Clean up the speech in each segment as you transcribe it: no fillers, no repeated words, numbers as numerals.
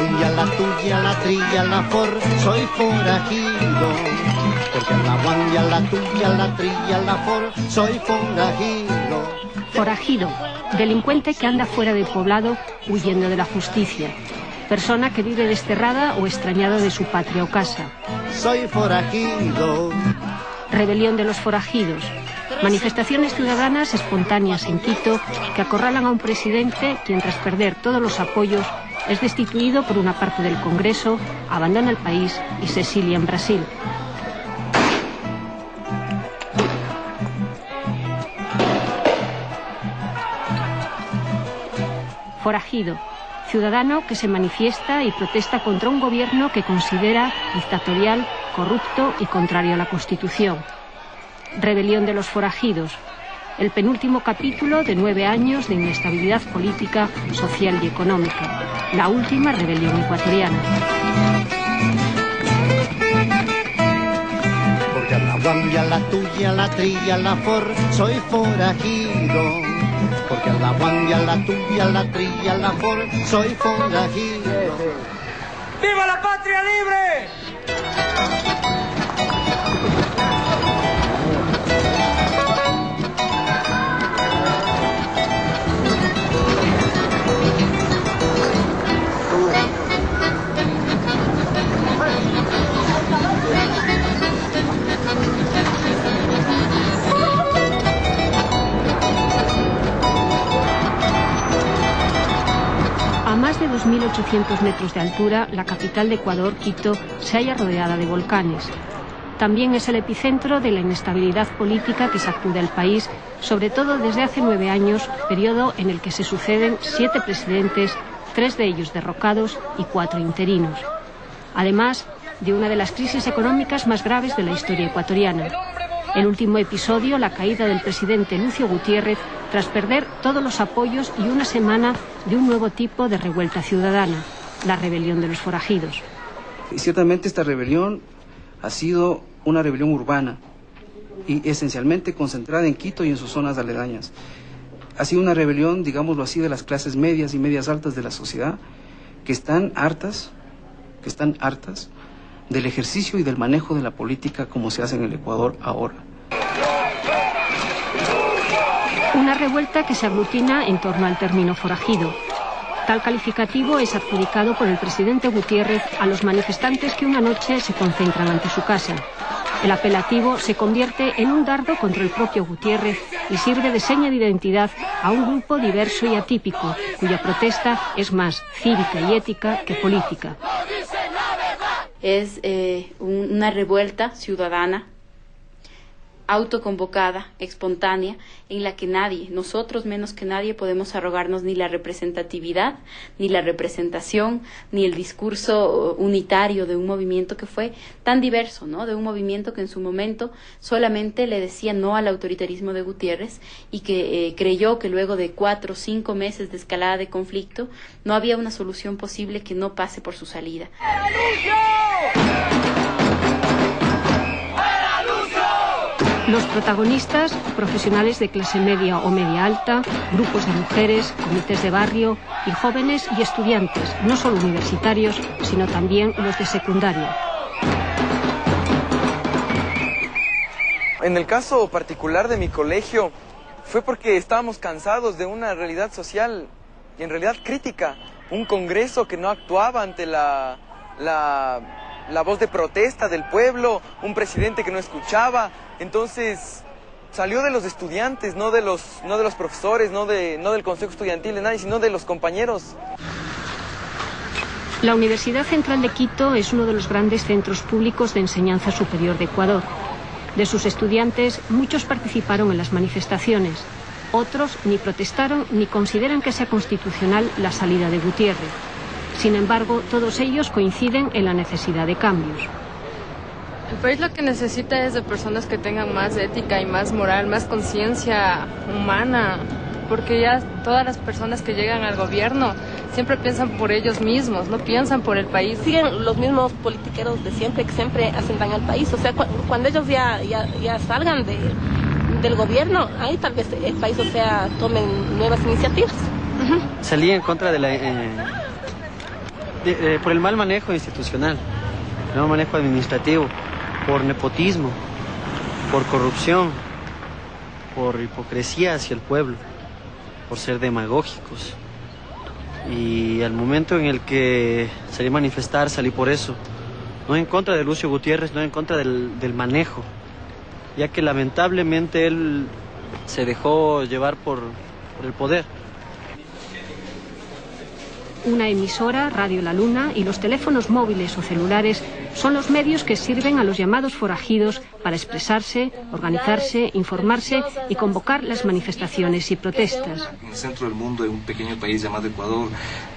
guanya, la tuya, la trilla, la for, soy forajido. Porque la guanya, la tuya, la trilla, la for, soy forajido. Forajido, delincuente que anda fuera del poblado huyendo de la justicia. Persona que vive desterrada o extrañada de su patria o casa. Soy forajido. Rebelión de los forajidos. Manifestaciones ciudadanas espontáneas en Quito que acorralan a un presidente quien, tras perder todos los apoyos, es destituido por una parte del Congreso, abandona el país y se exilia en Brasil. Forajido. Ciudadano que se manifiesta y protesta contra un gobierno que considera dictatorial, corrupto y contrario a la Constitución. Rebelión de los forajidos. El penúltimo capítulo de 9 años de inestabilidad política, social y económica. La última rebelión ecuatoriana. Porque la guambia, la tuya, la trilla, la for, soy forajido. Porque la guambia, la tuya, la trilla, la for, soy forajido. ¡Viva la patria libre! A más de 2.800 metros de altura, la capital de Ecuador, Quito, se halla rodeada de volcanes. También es el epicentro de la inestabilidad política que sacude al país, sobre todo desde hace 9 años, periodo en el que se suceden 7 presidentes, 3 de ellos derrocados y 4 interinos. Además de una de las crisis económicas más graves de la historia ecuatoriana. El último episodio, la caída del presidente Lucio Gutiérrez, tras perder todos los apoyos y una semana de un nuevo tipo de revuelta ciudadana, la rebelión de los forajidos. Y ciertamente esta rebelión ha sido una rebelión urbana y esencialmente concentrada en Quito y en sus zonas aledañas. Ha sido una rebelión, digámoslo así, de las clases medias y medias altas de la sociedad que están hartas del ejercicio y del manejo de la política como se hace en el Ecuador ahora. Una revuelta que se aglutina en torno al término forajido. Tal calificativo es adjudicado por el presidente Gutiérrez a los manifestantes que una noche se concentran ante su casa. El apelativo se convierte en un dardo contra el propio Gutiérrez y sirve de seña de identidad a un grupo diverso y atípico, cuya protesta es más cívica y ética que política. Es una revuelta ciudadana, autoconvocada, espontánea, en la que nadie, nosotros menos que nadie, podemos arrogarnos ni la representatividad, ni la representación, ni el discurso unitario de un movimiento que fue tan diverso, ¿no? De un movimiento que en su momento solamente le decía no al autoritarismo de Gutiérrez y que creyó que luego de 4 o 5 meses de escalada de conflicto no había una solución posible que no pase por su salida. Los protagonistas, profesionales de clase media o media alta, grupos de mujeres, comités de barrio y jóvenes y estudiantes, no solo universitarios, sino también los de secundaria. En el caso particular de mi colegio, fue porque estábamos cansados de una realidad social y en realidad crítica. Un Congreso que no actuaba ante la voz de protesta del pueblo, un presidente que no escuchaba. Entonces salió de los estudiantes, no de los profesores, no del consejo estudiantil, de nadie, sino de los compañeros. La Universidad Central de Quito es uno de los grandes centros públicos de enseñanza superior de Ecuador. De sus estudiantes, muchos participaron en las manifestaciones. Otros ni protestaron ni consideran que sea constitucional la salida de Gutiérrez. Sin embargo, todos ellos coinciden en la necesidad de cambios. El país lo que necesita es de personas que tengan más ética y más moral, más conciencia humana, porque ya todas las personas que llegan al gobierno siempre piensan por ellos mismos, no piensan por el país. Siguen los mismos politiqueros de siempre, que siempre hacen daño al país. O sea, cuando ellos ya salgan del gobierno, ahí tal vez el país, o sea, tomen nuevas iniciativas. Salí en contra de por el mal manejo institucional, el mal manejo administrativo, por nepotismo, por corrupción, por hipocresía hacia el pueblo, por ser demagógicos. Y al momento en el que salí a manifestar, salí por eso, no en contra de Lucio Gutiérrez, no en contra del manejo, ya que lamentablemente él se dejó llevar por el poder. Una emisora, Radio La Luna, y los teléfonos móviles o celulares son los medios que sirven a los llamados forajidos para expresarse, organizarse, informarse y convocar las manifestaciones y protestas. En el centro del mundo, en un pequeño país llamado Ecuador,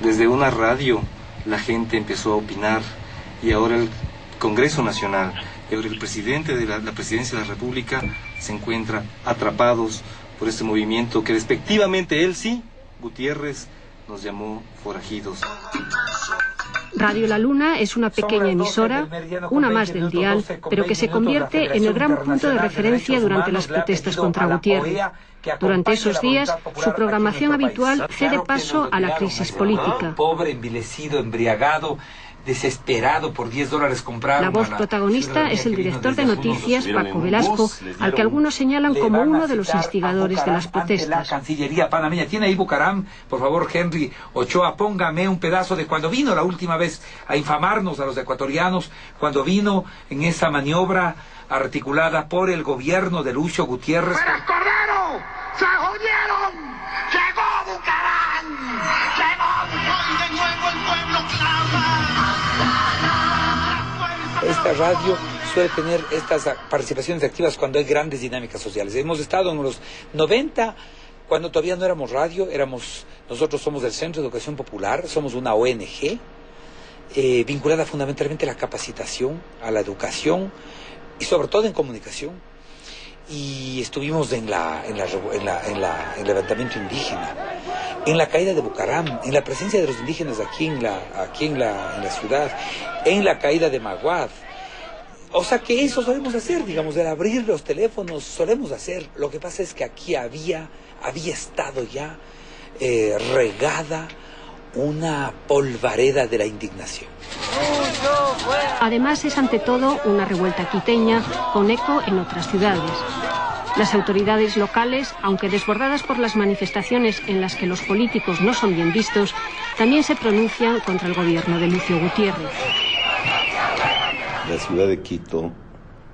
desde una radio la gente empezó a opinar, y ahora el Congreso Nacional, y ahora el presidente de la Presidencia de la República se encuentra atrapados por este movimiento que respectivamente él sí, Gutiérrez, nos llamó forajidos. Radio La Luna es una pequeña emisora, una más del dial, pero que se convierte en el gran punto de referencia durante las protestas contra Gutiérrez. Durante esos días, su programación habitual cede paso a la crisis política. Pobre, envilecido, embriagado, desesperado por $10 comprar. La voz protagonista es el director de noticias, Paco Velasco, al que algunos señalan como uno de los instigadores de las protestas. La Cancillería panameña tiene ahí Bucaram, por favor, Henry Ochoa, póngame un pedazo de cuando vino la última vez a infamarnos a los ecuatorianos, cuando vino en esa maniobra articulada por el gobierno de Lucio Gutiérrez. ¡Fuera Cordero! ¡Se jodieron! ¡Llegó Bucaram! ¡Llegó Bucaram! ¡Y de nuevo el pueblo clama! Esta radio suele tener estas participaciones activas cuando hay grandes dinámicas sociales. Hemos estado en los 90, cuando todavía no éramos radio, nosotros somos del Centro de Educación Popular, somos una ONG vinculada fundamentalmente a la capacitación, a la educación y sobre todo en comunicación. Y estuvimos en el levantamiento indígena, en la caída de Bucaram, en la presencia de los indígenas aquí en la ciudad, en la caída de Maguad. O sea que eso solemos hacer, digamos, de abrir los teléfonos, solemos hacer. Lo que pasa es que aquí había estado ya regada una polvareda de la indignación. Además es ante todo una revuelta quiteña con eco en otras ciudades. Las autoridades locales, aunque desbordadas por las manifestaciones en las que los políticos no son bien vistos, también se pronuncian contra el gobierno de Lucio Gutiérrez. La ciudad de Quito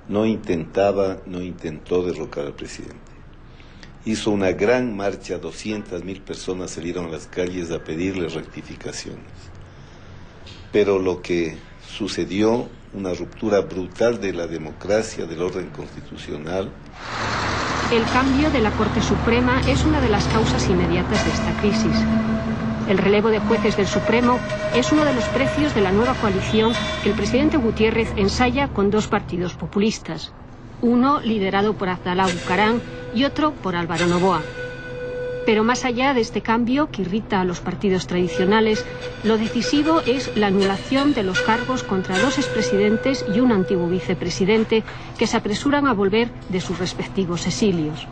no intentó derrocar al presidente. Hizo una gran marcha, 200.000 personas salieron a las calles a pedirle rectificaciones. Pero lo que sucedió, una ruptura brutal de la democracia, del orden constitucional. El cambio de la Corte Suprema es una de las causas inmediatas de esta crisis. El relevo de jueces del Supremo es uno de los precios de la nueva coalición que el presidente Gutiérrez ensaya con dos partidos populistas. Uno liderado por Abdalá Bucaram y otro por Álvaro Noboa. Pero más allá de este cambio que irrita a los partidos tradicionales, lo decisivo es la anulación de los cargos contra dos expresidentes y un antiguo vicepresidente que se apresuran a volver de sus respectivos exilios.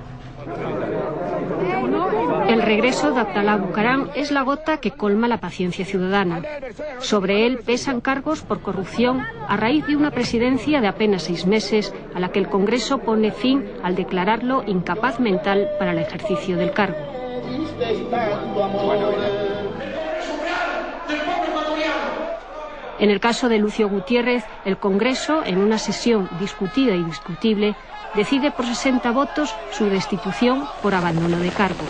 El regreso de Abdalá Bucaram es la gota que colma la paciencia ciudadana. Sobre él pesan cargos por corrupción a raíz de una presidencia de apenas 6 meses a la que el Congreso pone fin al declararlo incapaz mental para el ejercicio del cargo. En el caso de Lucio Gutiérrez, el Congreso, en una sesión discutida y discutible, decide por 60 votos su destitución por abandono de cargo.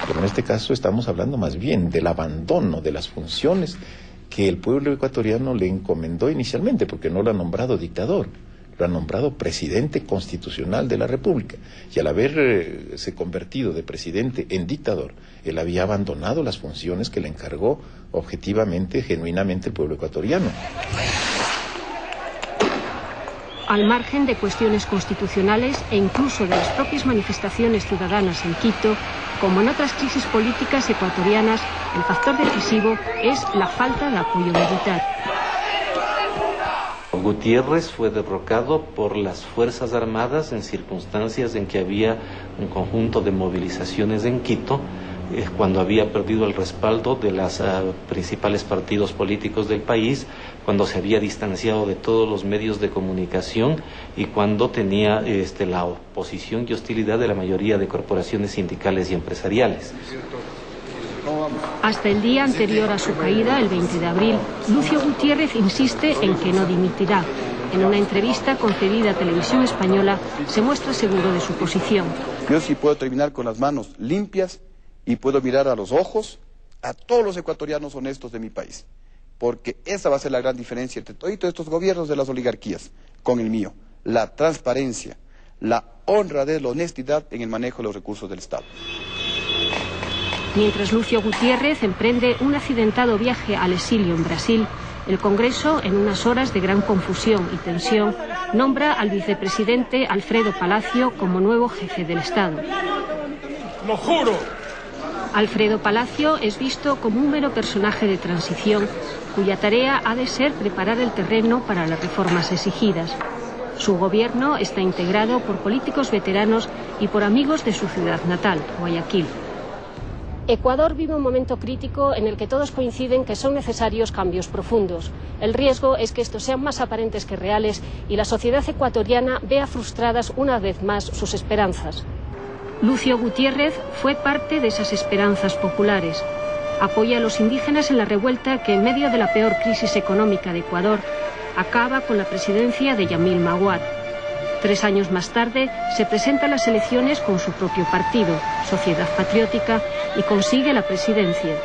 Pero en este caso estamos hablando más bien del abandono de las funciones que el pueblo ecuatoriano le encomendó inicialmente, porque no lo ha nombrado dictador, lo ha nombrado presidente constitucional de la República. Y al haberse convertido de presidente en dictador, él había abandonado las funciones que le encargó objetivamente, genuinamente el pueblo ecuatoriano. Al margen de cuestiones constitucionales e incluso de las propias manifestaciones ciudadanas en Quito, como en otras crisis políticas ecuatorianas, el factor decisivo es la falta de apoyo militar. Gutiérrez fue derrocado por las Fuerzas Armadas en circunstancias en que había un conjunto de movilizaciones en Quito cuando había perdido el respaldo de los principales partidos políticos del país, cuando se había distanciado de todos los medios de comunicación y cuando tenía la oposición y hostilidad de la mayoría de corporaciones sindicales y empresariales. Hasta el día anterior a su caída, el 20 de abril, Lucio Gutiérrez insiste en que no dimitirá. En una entrevista concedida a Televisión Española, se muestra seguro de su posición. Yo sí puedo terminar con las manos limpias y puedo mirar a los ojos a todos los ecuatorianos honestos de mi país, porque esa va a ser la gran diferencia entre todos estos gobiernos de las oligarquías con el mío: la transparencia, la honradez, la honestidad en el manejo de los recursos del Estado. Mientras Lucio Gutiérrez emprende un accidentado viaje al exilio en Brasil, el Congreso, en unas horas de gran confusión y tensión, nombra al vicepresidente Alfredo Palacio como nuevo jefe del Estado. ¡Lo juro! Alfredo Palacio es visto como un mero personaje de transición, cuya tarea ha de ser preparar el terreno para las reformas exigidas. Su gobierno está integrado por políticos veteranos y por amigos de su ciudad natal, Guayaquil. Ecuador vive un momento crítico en el que todos coinciden que son necesarios cambios profundos. El riesgo es que estos sean más aparentes que reales y la sociedad ecuatoriana vea frustradas una vez más sus esperanzas. Lucio Gutiérrez fue parte de esas esperanzas populares. Apoya a los indígenas en la revuelta que, en medio de la peor crisis económica de Ecuador, acaba con la presidencia de Yamil Maguad. 3 años más tarde se presenta a las elecciones con su propio partido, Sociedad Patriótica, y consigue la presidencia.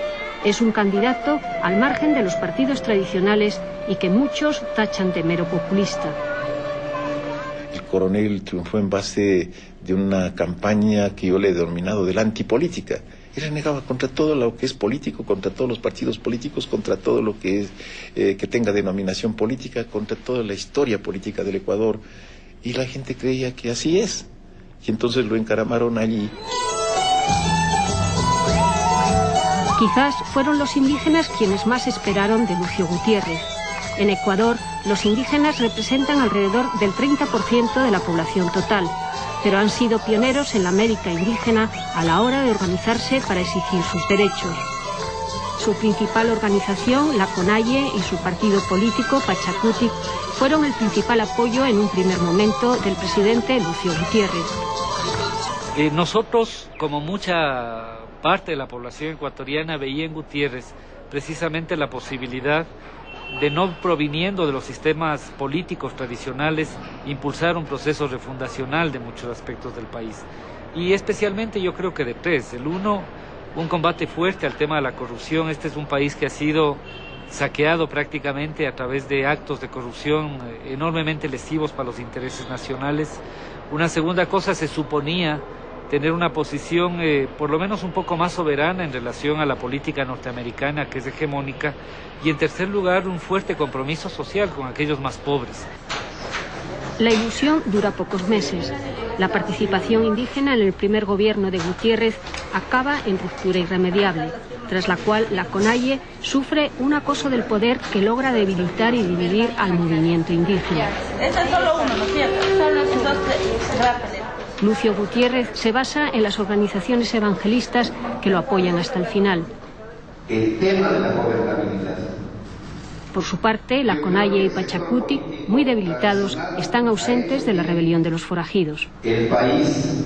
Es un candidato al margen de los partidos tradicionales y que muchos tachan de mero populista. El coronel triunfó en base de una campaña que yo le he denominado de la antipolítica. Él renegaba contra todo lo que es político, contra todos los partidos políticos, contra todo lo que es que tenga denominación política, contra toda la historia política del Ecuador. Y la gente creía que así es. Y entonces lo encaramaron allí. Quizás fueron los indígenas quienes más esperaron de Lucio Gutiérrez. En Ecuador, los indígenas representan alrededor del 30% de la población total, pero han sido pioneros en la América indígena a la hora de organizarse para exigir sus derechos. Su principal organización, la CONAIE, y su partido político, Pachacutic, fueron el principal apoyo en un primer momento del presidente Lucio Gutiérrez. Nosotros, como mucha parte de la población ecuatoriana, veía en Gutiérrez precisamente la posibilidad de, no proviniendo de los sistemas políticos tradicionales, impulsar un proceso refundacional de muchos aspectos del país. Y especialmente yo creo que de tres. El uno, un combate fuerte al tema de la corrupción. Este es un país que ha sido saqueado prácticamente a través de actos de corrupción enormemente lesivos para los intereses nacionales. Una segunda cosa, se suponía tener una posición por lo menos un poco más soberana en relación a la política norteamericana, que es hegemónica. Y en tercer lugar, un fuerte compromiso social con aquellos más pobres. La ilusión dura pocos meses. La participación indígena en el primer gobierno de Gutiérrez acaba en ruptura irremediable, tras la cual la CONAIE sufre un acoso del poder que logra debilitar y dividir al movimiento indígena. Este es solo uno, ¿no es cierto? Solo esos dos rápidos. Lucio Gutiérrez se basa en las organizaciones evangelistas que lo apoyan hasta el final. El tema de la gobernabilidad. Por su parte, la CONAIE y Pachacuti, muy debilitados, están ausentes de la rebelión de los forajidos. El país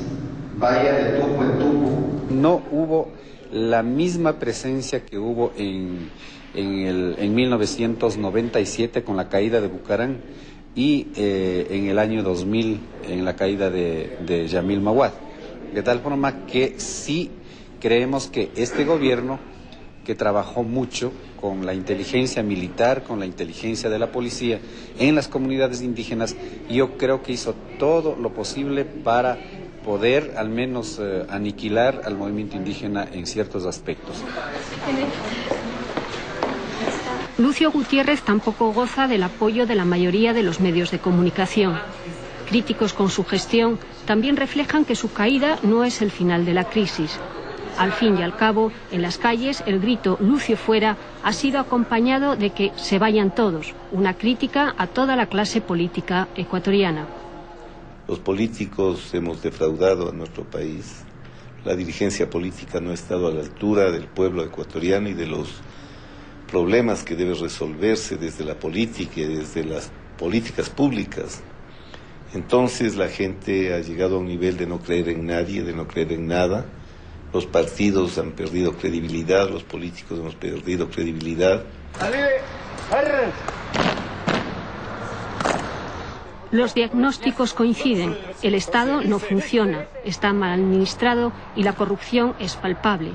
vaya de tubo en tubo. No hubo la misma presencia que hubo en 1997 con la caída de Bucarán y en el año 2000 en la caída de Yamil Maguad. De tal forma que sí creemos que este gobierno, que trabajó mucho con la inteligencia militar, con la inteligencia de la policía en las comunidades indígenas, yo creo que hizo todo lo posible para poder al menos aniquilar al movimiento indígena en ciertos aspectos. Lucio Gutiérrez tampoco goza del apoyo de la mayoría de los medios de comunicación. Críticos con su gestión también reflejan que su caída no es el final de la crisis. Al fin y al cabo, en las calles, el grito «Lucio fuera» ha sido acompañado de que «se vayan todos», una crítica a toda la clase política ecuatoriana. Los políticos hemos defraudado a nuestro país, la dirigencia política no ha estado a la altura del pueblo ecuatoriano y de los problemas que debe resolverse desde la política y desde las políticas públicas. Entonces la gente ha llegado a un nivel de no creer en nadie, de no creer en nada. Los partidos han perdido credibilidad, los políticos hemos perdido credibilidad. Los diagnósticos coinciden. El Estado no funciona, está mal administrado y la corrupción es palpable.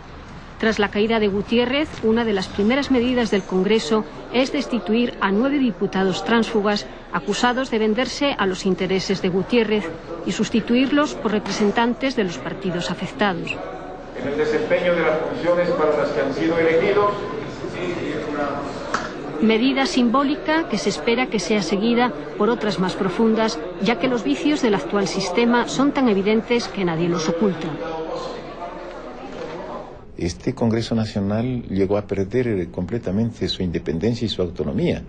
Tras la caída de Gutiérrez, una de las primeras medidas del Congreso es destituir a 9 diputados tránsfugas acusados de venderse a los intereses de Gutiérrez y sustituirlos por representantes de los partidos afectados. En el desempeño de las funciones para las que han sido elegidos. Medida simbólica que se espera que sea seguida por otras más profundas, ya que los vicios del actual sistema son tan evidentes que nadie los oculta. Este Congreso Nacional llegó a perder completamente su independencia y su autonomía.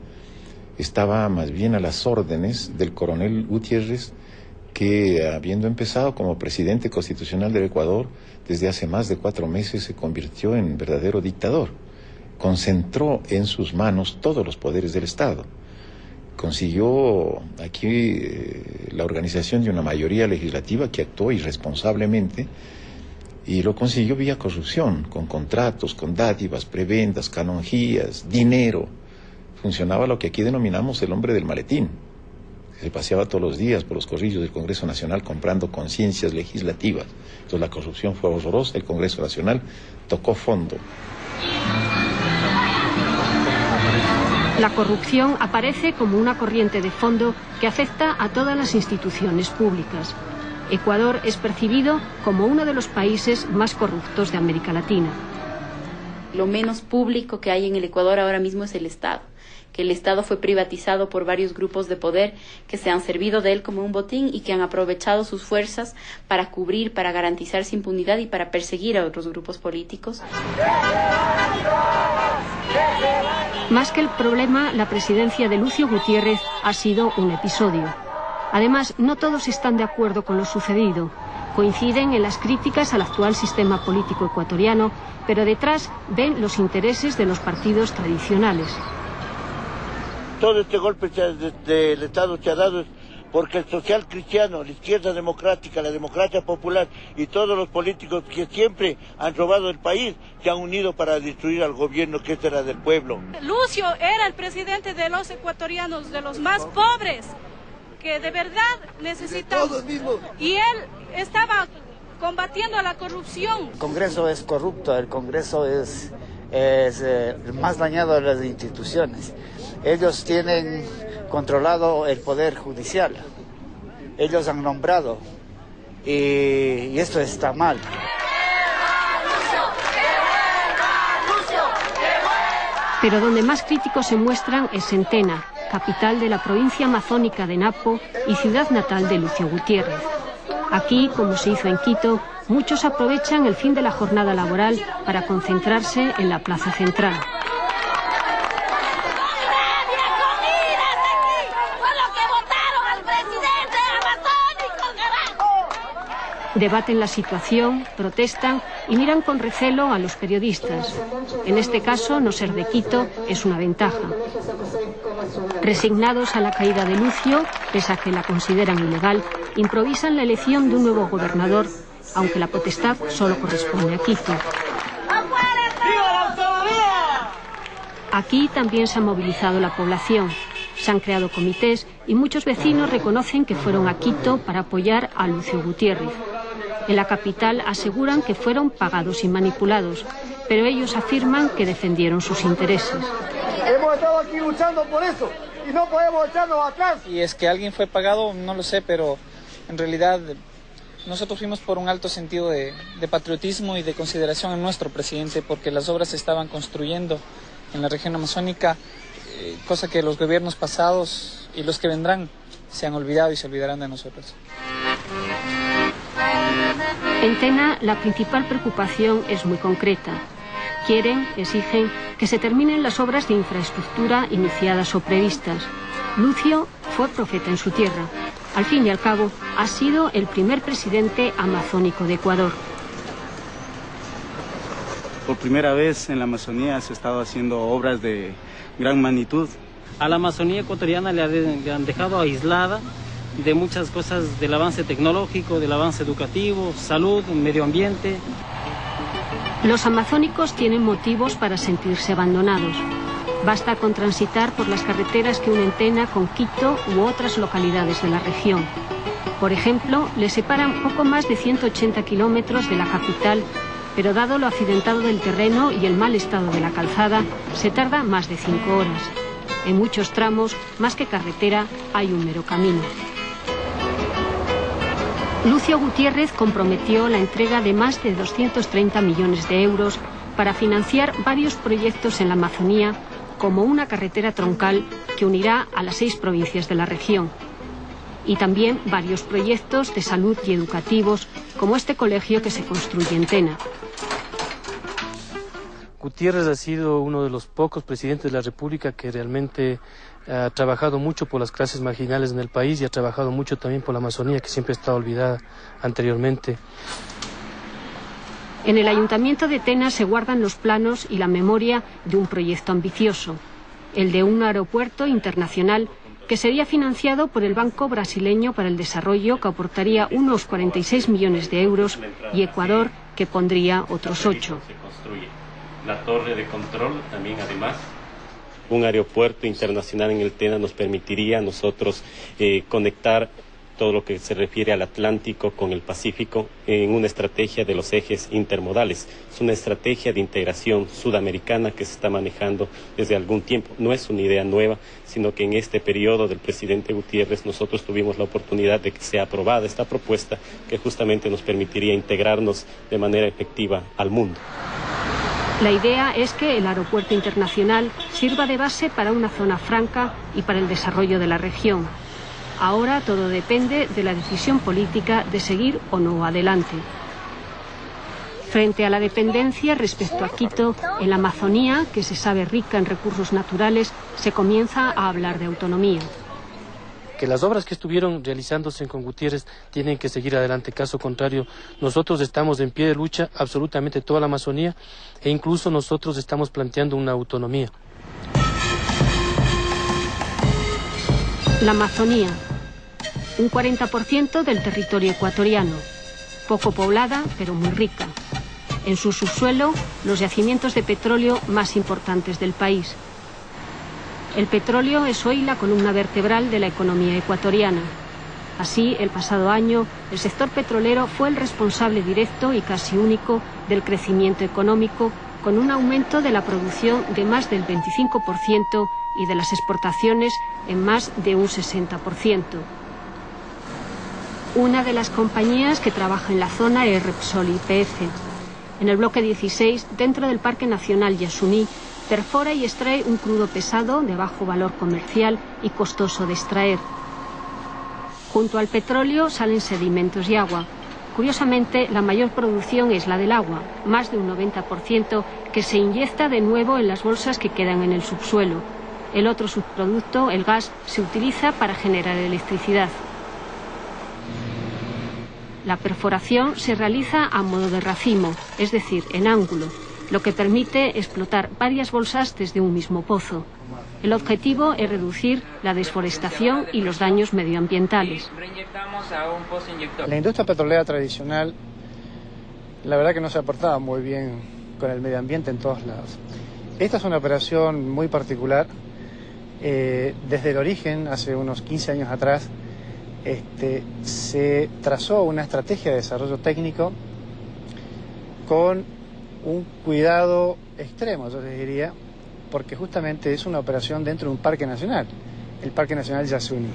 Estaba más bien a las órdenes del coronel Gutiérrez, que habiendo empezado como presidente constitucional del Ecuador, desde hace más de 4 meses se convirtió en verdadero dictador. Concentró en sus manos todos los poderes del Estado. Consiguió aquí la organización de una mayoría legislativa que actuó irresponsablemente y lo consiguió vía corrupción, con contratos, con dádivas, prebendas, canonjías, dinero. Funcionaba lo que aquí denominamos el hombre del maletín. Se paseaba todos los días por los corrillos del Congreso Nacional comprando conciencias legislativas. Entonces la corrupción fue horrorosa, el Congreso Nacional tocó fondo. La corrupción aparece como una corriente de fondo que afecta a todas las instituciones públicas. Ecuador es percibido como uno de los países más corruptos de América Latina. Lo menos público que hay en el Ecuador ahora mismo es el Estado, que el Estado fue privatizado por varios grupos de poder que se han servido de él como un botín y que han aprovechado sus fuerzas para cubrir, para garantizarse impunidad y para perseguir a otros grupos políticos. Más que el problema, la presidencia de Lucio Gutiérrez ha sido un episodio. Además, no todos están de acuerdo con lo sucedido. Coinciden en las críticas al actual sistema político ecuatoriano, pero detrás ven los intereses de los partidos tradicionales. Todo este golpe del Estado se ha dado porque el social cristiano, la izquierda democrática, la democracia popular y todos los políticos que siempre han robado el país se han unido para destruir al gobierno que era del pueblo. Lucio era el presidente de los ecuatorianos, de los más pobres, que de verdad necesitamos. Y él estaba combatiendo la corrupción. El Congreso es corrupto, el Congreso es el más dañado de las instituciones. Ellos tienen controlado el poder judicial. Ellos han nombrado y esto está mal. Pero donde más críticos se muestran es en Tena, capital de la provincia amazónica de Napo y ciudad natal de Lucio Gutiérrez. Aquí, como se hizo en Quito, muchos aprovechan el fin de la jornada laboral para concentrarse en la plaza central. Debaten la situación, protestan y miran con recelo a los periodistas. En este caso, no ser de Quito es una ventaja. Resignados a la caída de Lucio, pese a que la consideran ilegal, improvisan la elección de un nuevo gobernador, aunque la potestad solo corresponde a Quito. Aquí también se ha movilizado la población. Se han creado comités y muchos vecinos reconocen que fueron a Quito para apoyar a Lucio Gutiérrez. En la capital aseguran que fueron pagados y manipulados, pero ellos afirman que defendieron sus intereses. Hemos estado aquí luchando por eso y no podemos echarnos atrás. Y es que alguien fue pagado, no lo sé, pero en realidad nosotros fuimos por un alto sentido de patriotismo y de consideración en nuestro presidente, porque las obras se estaban construyendo en la región amazónica, cosa que los gobiernos pasados y los que vendrán se han olvidado y se olvidarán de nosotros. En Tena, la principal preocupación es muy concreta. Quieren, exigen, que se terminen las obras de infraestructura iniciadas o previstas. Lucio fue profeta en su tierra. Al fin y al cabo, ha sido el primer presidente amazónico de Ecuador. Por primera vez en la Amazonía se ha estado haciendo obras de gran magnitud. A la Amazonía ecuatoriana le han dejado aislada de muchas cosas del avance tecnológico, del avance educativo, salud, medio ambiente. Los amazónicos tienen motivos para sentirse abandonados. Basta con transitar por las carreteras que unen Tena con Quito u otras localidades de la región. Por ejemplo, le separan poco más de 180 kilómetros de la capital, pero dado lo accidentado del terreno y el mal estado de la calzada, se tarda más de 5 horas. En muchos tramos, más que carretera, hay un mero camino. Lucio Gutiérrez comprometió la entrega de más de 230 millones de euros para financiar varios proyectos en la Amazonía, como una carretera troncal que unirá a las 6 provincias de la región. Y también varios proyectos de salud y educativos, como este colegio que se construye en Tena. Gutiérrez ha sido uno de los pocos presidentes de la República que realmente ha trabajado mucho por las clases marginales en el país y ha trabajado mucho también por la Amazonía, que siempre está olvidada anteriormente. En el Ayuntamiento de Tena se guardan los planos y la memoria de un proyecto ambicioso, el de un aeropuerto internacional que sería financiado por el Banco Brasileño para el Desarrollo, que aportaría unos 46 millones de euros, y Ecuador, que pondría otros 8. La torre de control también, además. Un aeropuerto internacional en el Tena nos permitiría a nosotros conectar todo lo que se refiere al Atlántico con el Pacífico en una estrategia de los ejes intermodales. Es una estrategia de integración sudamericana que se está manejando desde algún tiempo. No es una idea nueva, sino que en este periodo del presidente Gutiérrez nosotros tuvimos la oportunidad de que sea aprobada esta propuesta que justamente nos permitiría integrarnos de manera efectiva al mundo. La idea es que el aeropuerto internacional sirva de base para una zona franca y para el desarrollo de la región. Ahora todo depende de la decisión política de seguir o no adelante. Frente a la dependencia respecto a Quito, en la Amazonía, que se sabe rica en recursos naturales, se comienza a hablar de autonomía. Que las obras que estuvieron realizándose con Gutiérrez tienen que seguir adelante, caso contrario, nosotros estamos en pie de lucha, absolutamente toda la Amazonía, e incluso nosotros estamos planteando una autonomía. La Amazonía, un 40% del territorio ecuatoriano, poco poblada pero muy rica. En su subsuelo, los yacimientos de petróleo más importantes del país. El petróleo es hoy la columna vertebral de la economía ecuatoriana. Así, el pasado año, el sector petrolero fue el responsable directo y casi único del crecimiento económico, con un aumento de la producción de más del 25% y de las exportaciones en más de un 60%. Una de las compañías que trabaja en la zona es Repsol YPF. En el bloque 16, dentro del Parque Nacional Yasuní, perfora y extrae un crudo pesado de bajo valor comercial y costoso de extraer. Junto al petróleo salen sedimentos y agua. Curiosamente, la mayor producción es la del agua, más de un 90%, que se inyecta de nuevo en las bolsas que quedan en el subsuelo. El otro subproducto, el gas, se utiliza para generar electricidad. La perforación se realiza a modo de racimo, es decir, en ángulo, lo que permite explotar varias bolsas desde un mismo pozo. El objetivo es reducir la desforestación y los daños medioambientales. La industria petrolera tradicional, la verdad que no se ha portado muy bien con el medio ambiente en todos lados. Esta es una operación muy particular. Desde el origen, hace unos 15 años atrás, se trazó una estrategia de desarrollo técnico con un cuidado extremo, yo les diría, porque justamente es una operación dentro de un parque nacional, el Parque Nacional Yasuní.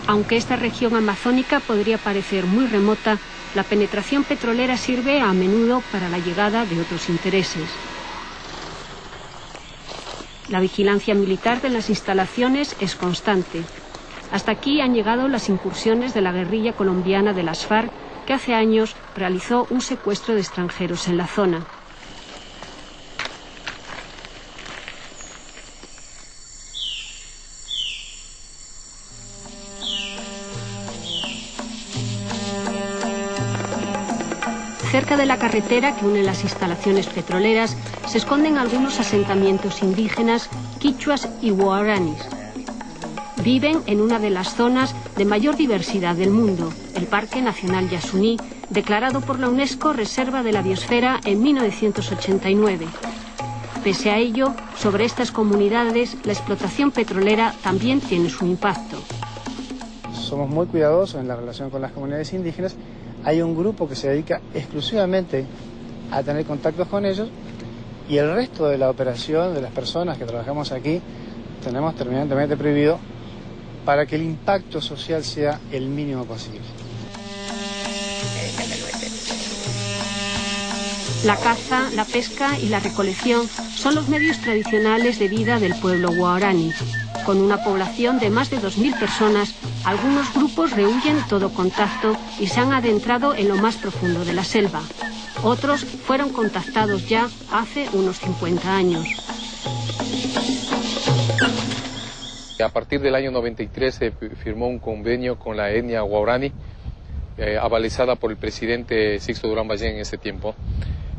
Aunque esta región amazónica podría parecer muy remota, la penetración petrolera sirve a menudo para la llegada de otros intereses. La vigilancia militar de las instalaciones es constante. Hasta aquí han llegado las incursiones de la guerrilla colombiana de las FARC, que hace años realizó un secuestro de extranjeros en la zona. Cerca de la carretera que une las instalaciones petroleras se esconden algunos asentamientos indígenas, quichuas y guaraníes. Viven en una de las zonas de mayor diversidad del mundo, el Parque Nacional Yasuní, declarado por la UNESCO Reserva de la Biosfera en 1989. Pese a ello, sobre estas comunidades, la explotación petrolera también tiene su impacto. Somos muy cuidadosos en la relación con las comunidades indígenas. Hay un grupo que se dedica exclusivamente a tener contactos con ellos y el resto de la operación de las personas que trabajamos aquí tenemos terminantemente prohibido para que el impacto social sea el mínimo posible. La caza, la pesca y la recolección son los medios tradicionales de vida del pueblo guaraní. Con una población de más de 2.000 personas, algunos grupos rehuyen todo contacto y se han adentrado en lo más profundo de la selva. Otros fueron contactados ya hace unos 50 años. A partir del año 93 se firmó un convenio con la etnia guaraní, avalizada por el presidente Sixto Durán Ballén en ese tiempo.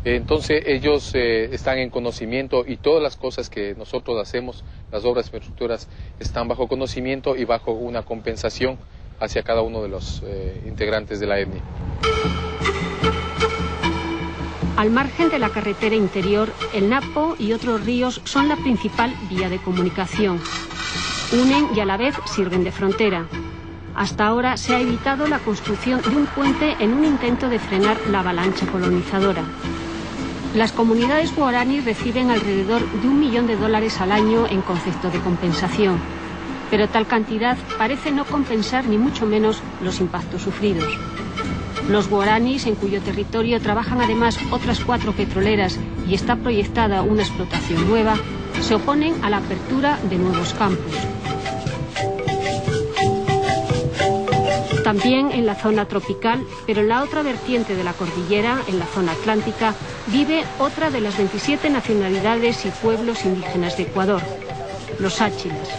Entonces ellos están en conocimiento y todas las cosas que nosotros hacemos, las obras y infraestructuras, están bajo conocimiento y bajo una compensación hacia cada uno de los integrantes de la etnia. Al margen de la carretera interior, el Napo y otros ríos son la principal vía de comunicación. Unen y a la vez sirven de frontera. Hasta ahora se ha evitado la construcción de un puente en un intento de frenar la avalancha colonizadora. Las comunidades guaraní reciben alrededor de $1 millón al año en concepto de compensación, pero tal cantidad parece no compensar ni mucho menos los impactos sufridos. Los guaraníes, en cuyo territorio trabajan además otras 4 petroleras y está proyectada una explotación nueva, se oponen a la apertura de nuevos campos. También en la zona tropical, pero en la otra vertiente de la cordillera, en la zona atlántica, vive otra de las 27 nacionalidades y pueblos indígenas de Ecuador, los áchilas.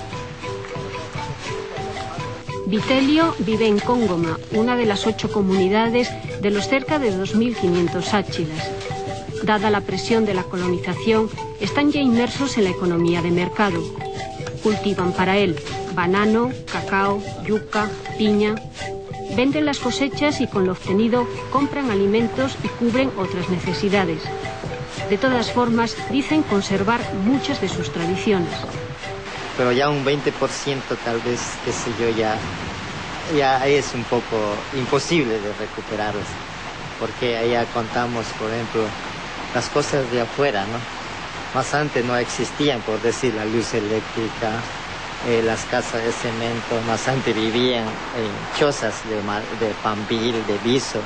Vitelio vive en Cóngoma, una de las 8 comunidades de los cerca de 2.500 áchilas. Dada la presión de la colonización, están ya inmersos en la economía de mercado. Cultivan para él banano, cacao, yuca, piña. Venden las cosechas y con lo obtenido compran alimentos y cubren otras necesidades. De todas formas, dicen conservar muchas de sus tradiciones. Pero ya un 20% tal vez, qué sé yo, ya es un poco imposible de recuperarlas. Porque allá contamos, por ejemplo, las cosas de afuera, ¿no? Más antes no existían, por decir, la luz eléctrica, las casas de cemento, más antes vivían en chozas de pambil, de viso.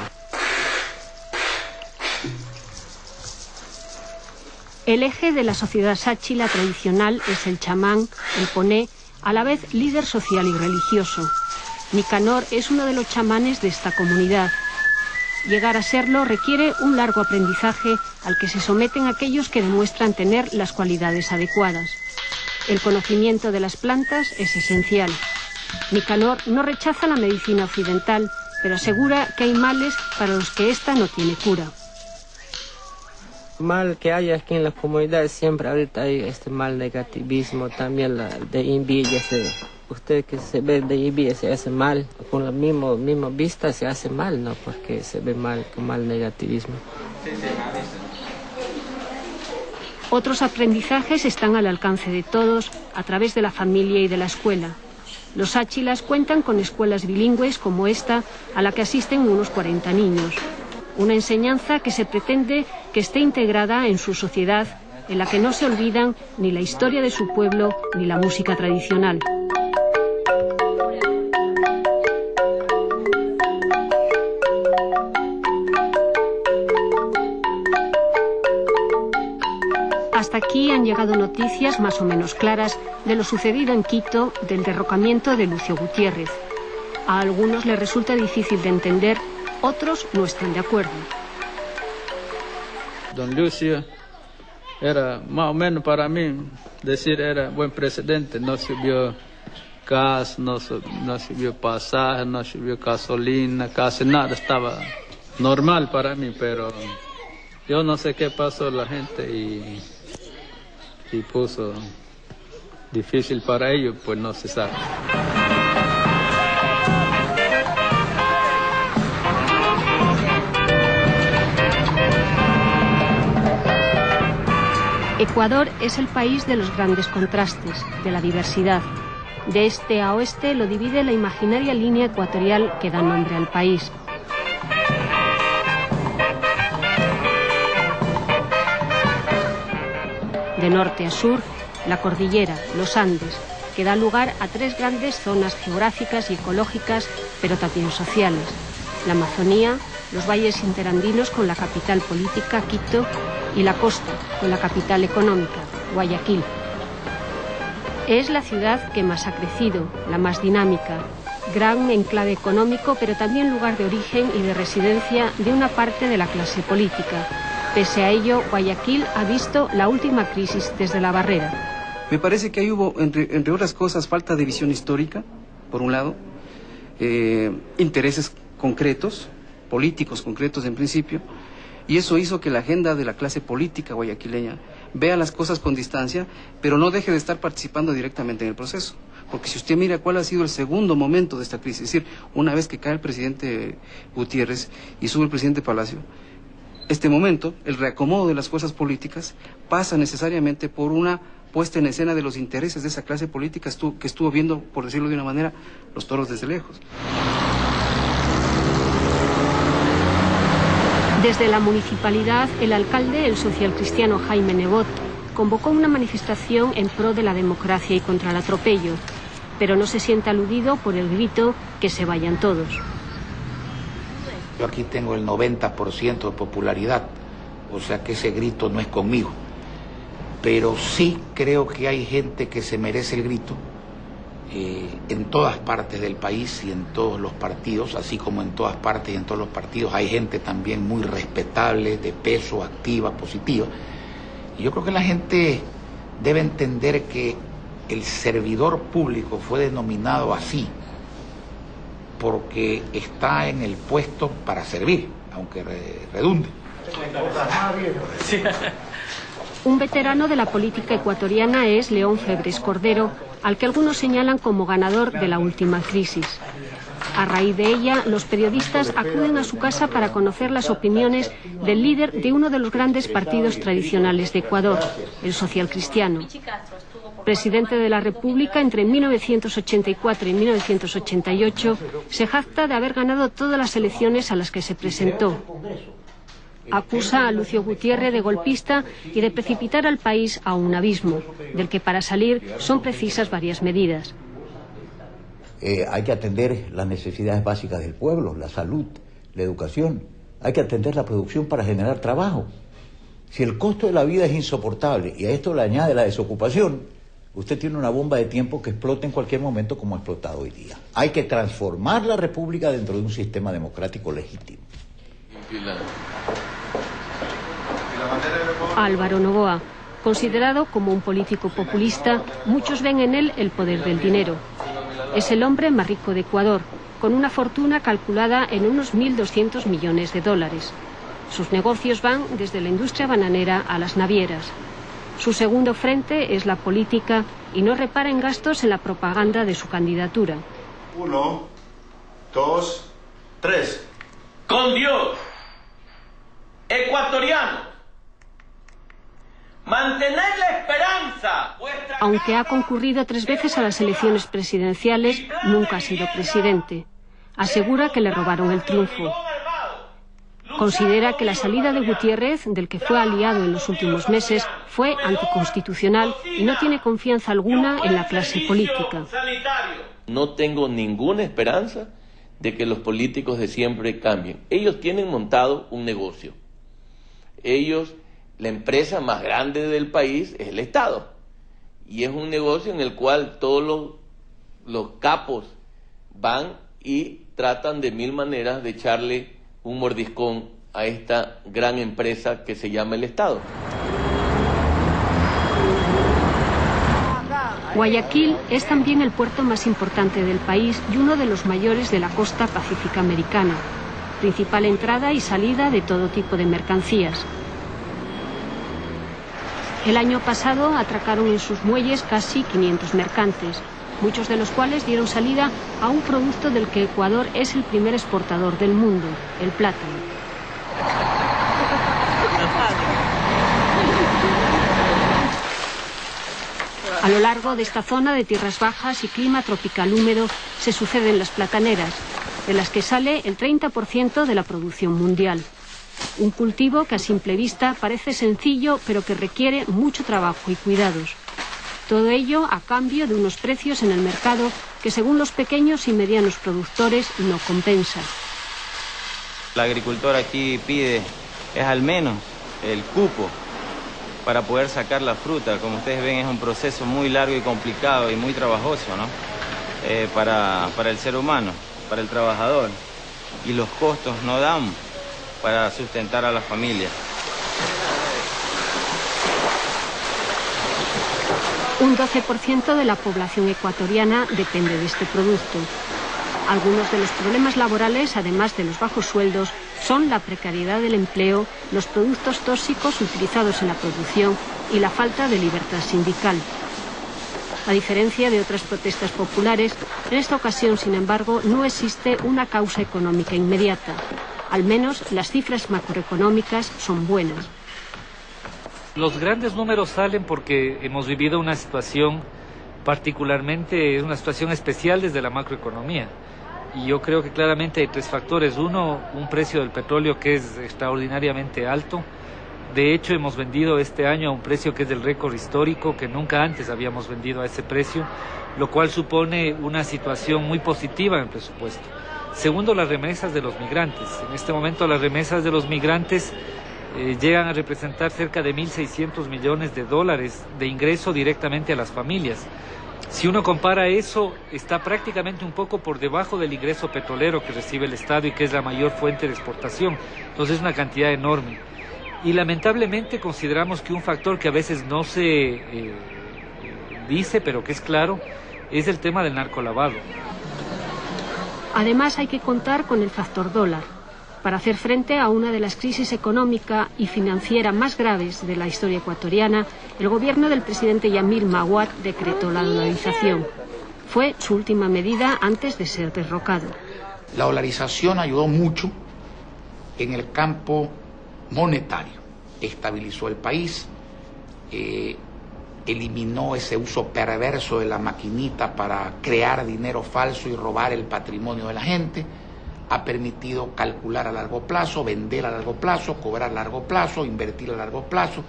El eje de la sociedad sáchila tradicional es el chamán, el poné, a la vez líder social y religioso. Nicanor es uno de los chamanes de esta comunidad. Llegar a serlo requiere un largo aprendizaje al que se someten aquellos que demuestran tener las cualidades adecuadas. El conocimiento de las plantas es esencial. Nicanor no rechaza la medicina occidental, pero asegura que hay males para los que ésta no tiene cura. Mal que hay aquí en las comunidades siempre ahorita hay este mal negativismo, también la de envidia. Usted que se ve de envidia se hace mal, con la misma vista se hace mal, ¿no? Porque se ve mal, con mal negativismo. Otros aprendizajes están al alcance de todos a través de la familia y de la escuela. Los áchilas cuentan con escuelas bilingües como esta, a la que asisten unos 40 niños. Una enseñanza que se pretende que esté integrada en su sociedad, en la que no se olvidan ni la historia de su pueblo ni la música tradicional. Hasta aquí han llegado noticias más o menos claras de lo sucedido en Quito, del derrocamiento de Lucio Gutiérrez. A algunos les resulta difícil de entender, otros no están de acuerdo. Don Lucio era más o menos para mí, decir era buen presidente, no subió gas, no subió pasaje, no subió gasolina, casi nada estaba normal para mí, pero yo no sé qué pasó la gente y puso difícil para ellos, pues no se sabe. Ecuador es el país de los grandes contrastes, de la diversidad. De este a oeste lo divide la imaginaria línea ecuatorial que da nombre al país. De norte a sur, la cordillera, los Andes, que da lugar a tres grandes zonas geográficas y ecológicas, pero también sociales. La Amazonía, los valles interandinos con la capital política, Quito, y la costa, con la capital económica, Guayaquil. Es la ciudad que más ha crecido, la más dinámica, gran enclave económico, pero también lugar de origen y de residencia de una parte de la clase política. Pese a ello, Guayaquil ha visto la última crisis desde la Barrera. Me parece que ahí hubo, entre otras cosas, falta de visión histórica, por un lado, intereses concretos, políticos concretos en principio, y eso hizo que la agenda de la clase política guayaquileña vea las cosas con distancia, pero no deje de estar participando directamente en el proceso. Porque si usted mira cuál ha sido el segundo momento de esta crisis, es decir, una vez que cae el presidente Gutiérrez y sube el presidente Palacio, este momento, el reacomodo de las fuerzas políticas, pasa necesariamente por una puesta en escena de los intereses de esa clase política que estuvo viendo, por decirlo de una manera, los toros desde lejos. Desde la municipalidad, el alcalde, el socialcristiano Jaime Nebot, convocó una manifestación en pro de la democracia y contra el atropello, pero no se siente aludido por el grito "que se vayan todos". Yo aquí tengo el 90% de popularidad, o sea que ese grito no es conmigo. Pero sí creo que hay gente que se merece el grito en todas partes del país y en todos los partidos, así como en todas partes y en todos los partidos hay gente también muy respetable, de peso, activa, positiva. Y yo creo que la gente debe entender que el servidor público fue denominado así porque está en el puesto para servir, aunque redunde. Un veterano de la política ecuatoriana es León Febres Cordero, al que algunos señalan como ganador de la última crisis. A raíz de ella, los periodistas acuden a su casa para conocer las opiniones del líder de uno de los grandes partidos tradicionales de Ecuador, el socialcristiano. Presidente de la República entre 1984 y 1988, se jacta de haber ganado todas las elecciones a las que se presentó. Acusa a Lucio Gutiérrez de golpista y de precipitar al país a un abismo, del que para salir son precisas varias medidas. Hay que atender las necesidades básicas del pueblo, la salud, la educación. Hay que atender la producción para generar trabajo. Si el costo de la vida es insoportable y a esto le añade la desocupación, usted tiene una bomba de tiempo que explota en cualquier momento como ha explotado hoy día. Hay que transformar la República dentro de un sistema democrático legítimo. Álvaro Noboa, considerado como un político populista, muchos ven en él el poder del dinero. Es el hombre más rico de Ecuador, con una fortuna calculada en unos 1.200 millones de dólares. Sus negocios van desde la industria bananera a las navieras. Su segundo frente es la política y no repara en gastos en la propaganda de su candidatura. 1, 2, 3. Con Dios, ecuatorianos, mantened la esperanza. Aunque ha concurrido 3 veces a las elecciones presidenciales, nunca ha sido presidente. Asegura que le robaron el triunfo. Considera que la salida de Gutiérrez, del que fue aliado en los últimos meses, fue anticonstitucional y no tiene confianza alguna en la clase política. No tengo ninguna esperanza de que los políticos de siempre cambien. Ellos tienen montado un negocio. Ellos, la empresa más grande del país es el Estado. Y es un negocio en el cual todos los capos van y tratan de 1000 maneras de echarle un mordiscón a esta gran empresa que se llama el Estado. Guayaquil es también el puerto más importante del país y uno de los mayores de la costa pacífica americana. principal entrada y salida de todo tipo de mercancías. El año pasado atracaron en sus muelles casi 500 mercantes, muchos de los cuales dieron salida a un producto del que Ecuador es el primer exportador del mundo, el plátano. A lo largo de esta zona de tierras bajas y clima tropical húmedo se suceden las plataneras, de las que sale el 30% de la producción mundial. Un cultivo que a simple vista parece sencillo, pero que requiere mucho trabajo y cuidados. Todo ello a cambio de unos precios en el mercado que, según los pequeños y medianos productores, no compensan. El agricultor aquí pide al menos el cupo para poder sacar la fruta. Como ustedes ven, es un proceso muy largo y complicado y muy trabajoso, ¿no? Para el ser humano, para el trabajador. Y los costos no dan para sustentar a la familia. Un 12% de la población ecuatoriana depende de este producto. Algunos de los problemas laborales, además de los bajos sueldos, son la precariedad del empleo, los productos tóxicos utilizados en la producción y la falta de libertad sindical. A diferencia de otras protestas populares, en esta ocasión, sin embargo, no existe una causa económica inmediata. Al menos las cifras macroeconómicas son buenas. Los grandes números salen porque hemos vivido una situación particularmente, una situación especial desde la macroeconomía. Y yo creo que claramente hay tres factores. Uno, un precio del petróleo que es extraordinariamente alto. De hecho, hemos vendido este año a un precio que es del récord histórico, que nunca antes habíamos vendido a ese precio, lo cual supone una situación muy positiva en el presupuesto. Segundo, las remesas de los migrantes. En este momento las remesas de los migrantes llegan a representar cerca de 1.600 millones de dólares de ingreso directamente a las familias. Si uno compara eso, está prácticamente un poco por debajo del ingreso petrolero que recibe el Estado y que es la mayor fuente de exportación. Entonces es una cantidad enorme. Y lamentablemente consideramos que un factor que a veces no se dice, pero que es claro, es el tema del narcolavado. Además hay que contar con el factor dólar. Para hacer frente a una de las crisis económica y financiera más graves de la historia ecuatoriana, el gobierno del presidente Yamil Maguad decretó la dolarización. Fue su última medida antes de ser derrocado. La dolarización ayudó mucho en el campo monetario. Estabilizó el país, eliminó ese uso perverso de la maquinita para crear dinero falso y robar el patrimonio de la gente. Ha permitido calcular a largo plazo, vender a largo plazo, cobrar a largo plazo, invertir a largo plazo.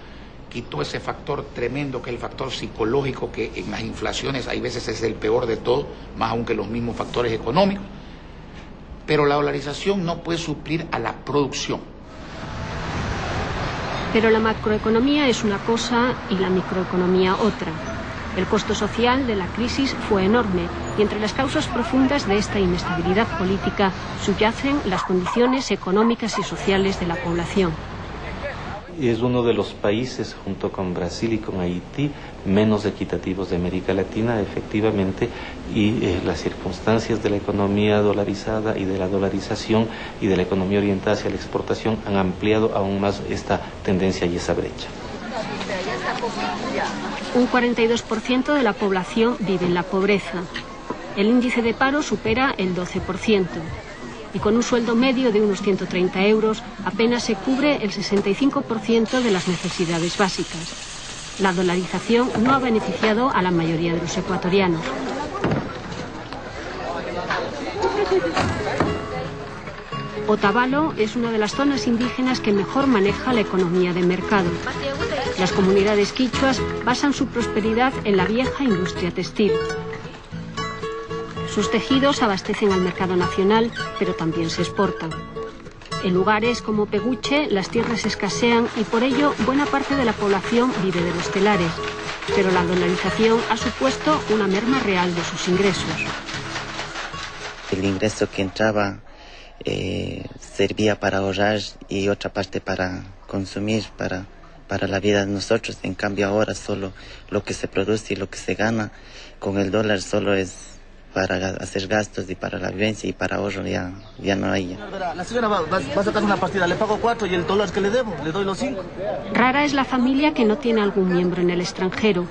Quitó ese factor tremendo que es el factor psicológico, que en las inflaciones hay veces es el peor de todo, más aún que los mismos factores económicos. Pero la dolarización no puede suplir a la producción. Pero la macroeconomía es una cosa y la microeconomía otra. El costo social de la crisis fue enorme y entre las causas profundas de esta inestabilidad política subyacen las condiciones económicas y sociales de la población. Es uno de los países, junto con Brasil y con Haití, menos equitativos de América Latina, efectivamente, y las circunstancias de la economía dolarizada y de la dolarización y de la economía orientada hacia la exportación han ampliado aún más esta tendencia y esa brecha. Un 42% de la población vive en la pobreza. El índice de paro supera el 12%. Y con un sueldo medio de unos 130 euros apenas se cubre el 65% de las necesidades básicas. La dolarización no ha beneficiado a la mayoría de los ecuatorianos. Otavalo es una de las zonas indígenas que mejor maneja la economía de mercado. Las comunidades quichuas basan su prosperidad en la vieja industria textil. Sus tejidos abastecen al mercado nacional, pero también se exportan. En lugares como Peguche, las tierras escasean y por ello buena parte de la población vive de los telares. Pero la dolarización ha supuesto una merma real de sus ingresos. El ingreso que entraba servía para ahorrar y otra parte para consumir, para la vida de nosotros. En cambio ahora solo lo que se produce y lo que se gana con el dólar solo es para hacer gastos y para la vivencia y para ahorro ya no hay. La señora va a sacar una partida, le pago 4 y el dólar que le debo, le doy los 5. Rara es la familia que no tiene algún miembro en el extranjero.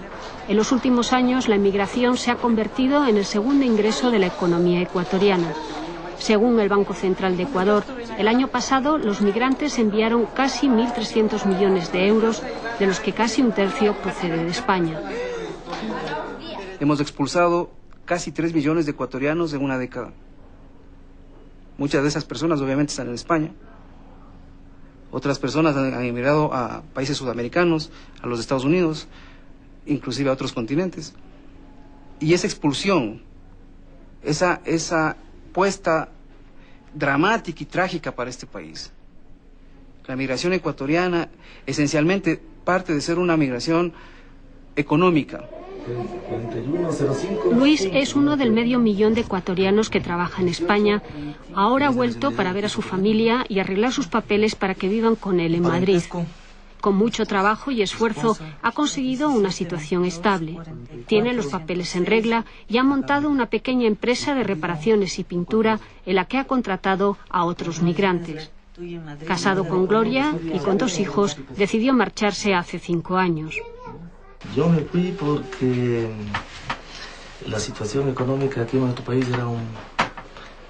En los últimos años, la emigración se ha convertido en el segundo ingreso de la economía ecuatoriana. Según el Banco Central de Ecuador, el año pasado los migrantes enviaron casi 1.300 millones de euros, de los que casi un tercio procede de España. Hemos expulsado casi 3 millones de ecuatorianos en una década. Muchas de esas personas obviamente están en España. Otras personas han emigrado a países sudamericanos, a los Estados Unidos, inclusive a otros continentes. Y esa expulsión, esa puesta dramática y trágica para este país. La migración ecuatoriana esencialmente parte de ser una migración económica. Luis es uno del 500.000 de ecuatorianos que trabaja en España. Ahora ha vuelto para ver a su familia y arreglar sus papeles para que vivan con él en Madrid. Con mucho trabajo y esfuerzo ha conseguido una situación estable. Tiene los papeles en regla y ha montado una pequeña empresa de reparaciones y pintura en la que ha contratado a otros migrantes. Casado con Gloria y con 2 hijos, decidió marcharse hace 5 años. Yo me fui porque la situación económica aquí en nuestro país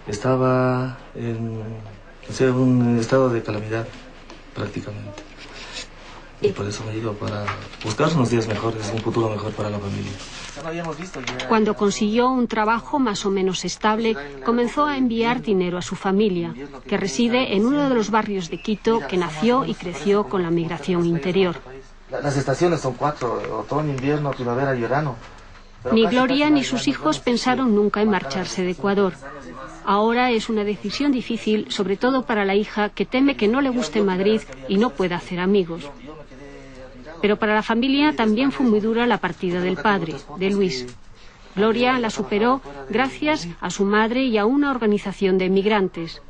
estaba en un estado de calamidad prácticamente. Y por eso me he ido para buscar unos días mejores, un futuro mejor para la familia. Cuando consiguió un trabajo más o menos estable, comenzó a enviar dinero a su familia, que reside en uno de los barrios de Quito que nació y creció con la migración interior. Las estaciones son 4, otoño, invierno, primavera y verano. Ni Gloria ni sus hijos pensaron nunca en marcharse de Ecuador. Ahora es una decisión difícil, sobre todo para la hija, que teme que no le guste Madrid y no pueda hacer amigos. Pero para la familia también fue muy dura la partida del padre, de Luis. Gloria la superó gracias a su madre y a una organización de migrantes.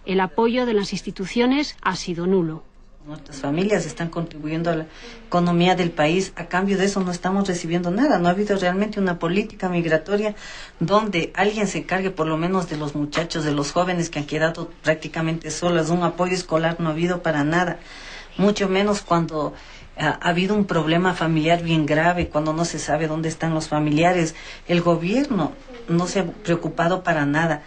El apoyo de las instituciones ha sido nulo. Nuestras familias están contribuyendo a la economía del país. A cambio de eso no estamos recibiendo nada. No ha habido realmente una política migratoria donde alguien se encargue por lo menos de los muchachos, de los jóvenes que han quedado prácticamente solos. Un apoyo escolar no ha habido para nada. Mucho menos cuando ha habido un problema familiar bien grave, cuando no se sabe dónde están los familiares. El gobierno no se ha preocupado para nada.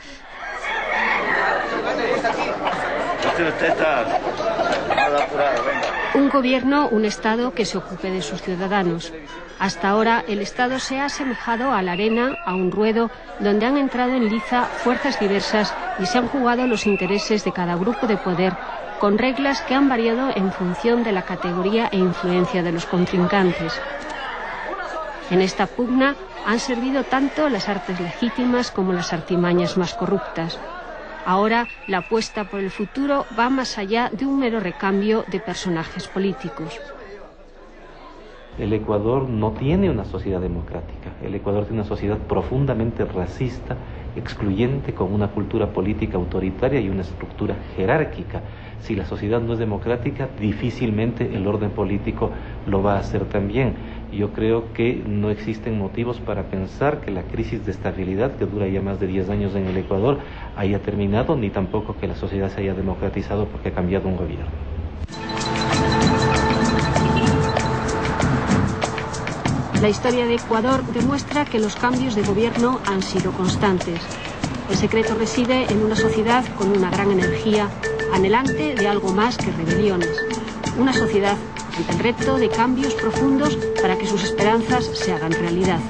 Un gobierno, un Estado que se ocupe de sus ciudadanos. Hasta ahora el Estado se ha asemejado a la arena, a un ruedo, donde han entrado en liza fuerzas diversas y se han jugado los intereses de cada grupo de poder, con reglas que han variado en función de la categoría e influencia de los contrincantes. En esta pugna han servido tanto las artes legítimas como las artimañas más corruptas. Ahora la apuesta por el futuro va más allá de un mero recambio de personajes políticos. El Ecuador no tiene una sociedad democrática. El Ecuador tiene una sociedad profundamente racista, excluyente, con una cultura política autoritaria y una estructura jerárquica. Si la sociedad no es democrática, difícilmente el orden político lo va a hacer también. Yo creo que no existen motivos para pensar que la crisis de estabilidad, que dura ya más de 10 años en el Ecuador, haya terminado, ni tampoco que la sociedad se haya democratizado porque ha cambiado un gobierno. La historia de Ecuador demuestra que los cambios de gobierno han sido constantes. El secreto reside en una sociedad con una gran energía, anhelante de algo más que rebeliones. Una sociedad ante el reto de cambios profundos para que sus esperanzas se hagan realidad.